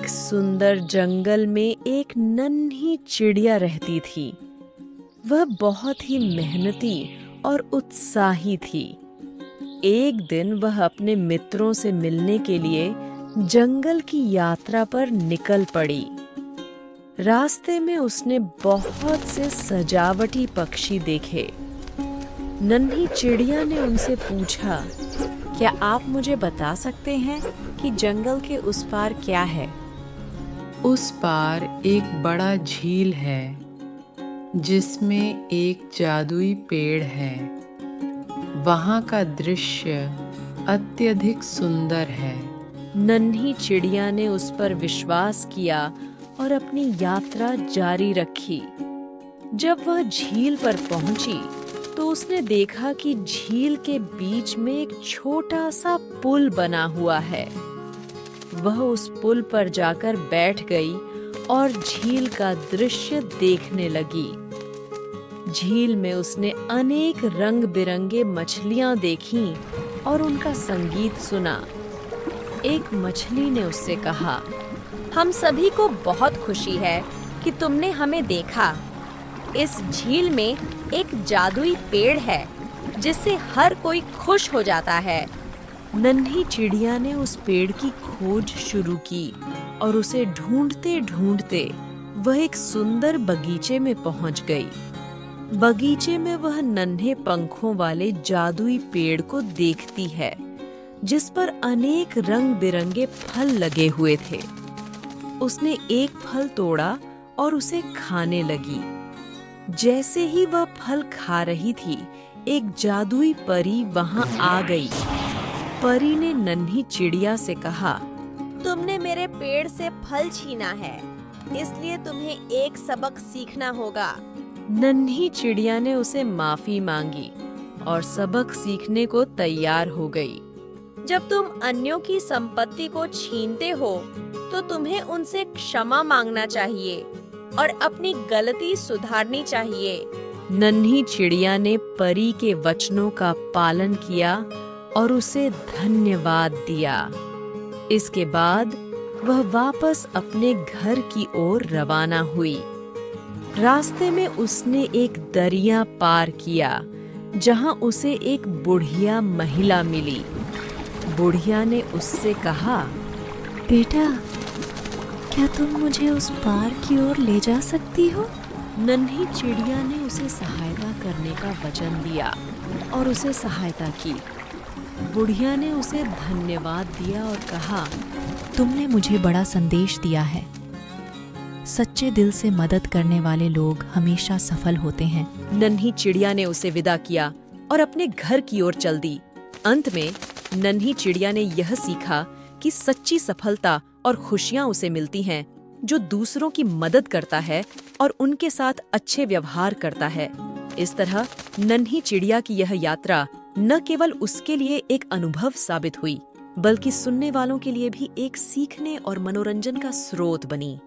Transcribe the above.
एक सुंदर जंगल में एक नन्ही चिड़िया रहती थी। वह बहुत ही मेहनती और उत्साही थी। एक दिन वह अपने मित्रों से मिलने के लिए जंगल की यात्रा पर निकल पड़ी। रास्ते में उसने बहुत से सजावटी पक्षी देखे। नन्ही चिड़िया ने उनसे पूछा, क्या आप मुझे बता सकते हैं कि जंगल के उस पार क्या है? उस पार एक बड़ा झील है जिसमें एक जादुई पेड़ है। वहाँ का दृश्य अत्यधिक सुंदर है। नन्ही चिड़िया ने उस पर विश्वास किया और अपनी यात्रा जारी रखी। जब वह झील पर पहुंची तो उसने देखा कि झील के बीच में एक छोटा सा पुल बना हुआ है। वह उस पुल पर जाकर बैठ गई और झील का दृश्य देखने लगी। झील में उसने अनेक रंग बिरंगे मछलियां देखीं और उनका संगीत सुना। एक मछली ने उससे कहा, हम सभी को बहुत खुशी है कि तुमने हमें देखा। इस झील में एक जादुई पेड़ है जिससे हर कोई खुश हो जाता है। नन्ही चिड़िया ने उस पेड़ की खोज शुरू की और उसे ढूंढते ढूंढते वह एक सुंदर बगीचे में पहुंच गई। बगीचे में वह नन्हे पंखों वाले जादुई पेड़ को देखती है जिस पर अनेक रंग बिरंगे फल लगे हुए थे। उसने एक फल तोड़ा और उसे खाने लगी। जैसे ही वह फल खा रही थी, एक जादुई परी वहां आ गई। परी ने नन्ही चिड़िया से कहा, तुमने मेरे पेड़ से फल छीना है, इसलिए तुम्हें एक सबक सीखना होगा। नन्ही चिड़िया ने उसे माफी मांगी और सबक सीखने को तैयार हो गई। जब तुम अन्यों की संपत्ति को छीनते हो तो तुम्हें उनसे क्षमा मांगना चाहिए और अपनी गलती सुधारनी चाहिए। नन्ही चिड़िया ने परी के वचनों का पालन किया और उसे धन्यवाद दिया। इसके बाद वह वापस अपने घर की ओर रवाना हुई। रास्ते में उसने एक दरिया पार किया जहां उसे एक बुढ़िया महिला मिली। बुढ़िया ने उससे कहा, बेटा, क्या तुम मुझे उस पार की ओर ले जा सकती हो? नन्ही चिड़िया ने उसे सहायता करने का वचन दिया और उसे सहायता की। बुढ़िया ने उसे धन्यवाद दिया और कहा, तुमने मुझे बड़ा संदेश दिया है। सच्चे दिल से मदद करने वाले लोग हमेशा सफल होते हैं। नन्ही चिड़िया ने उसे विदा किया और अपने घर की ओर चल दी। अंत में नन्ही चिड़िया ने यह सीखा कि सच्ची सफलता और खुशियां उसे मिलती हैं जो दूसरों की मदद करता है और उनके साथ अच्छे व्यवहार करता है। इस तरह नन्ही चिड़िया की यह यात्रा न केवल उसके लिए एक अनुभव साबित हुई, बल्कि सुनने वालों के लिए भी एक सीखने और मनोरंजन का स्रोत बनी।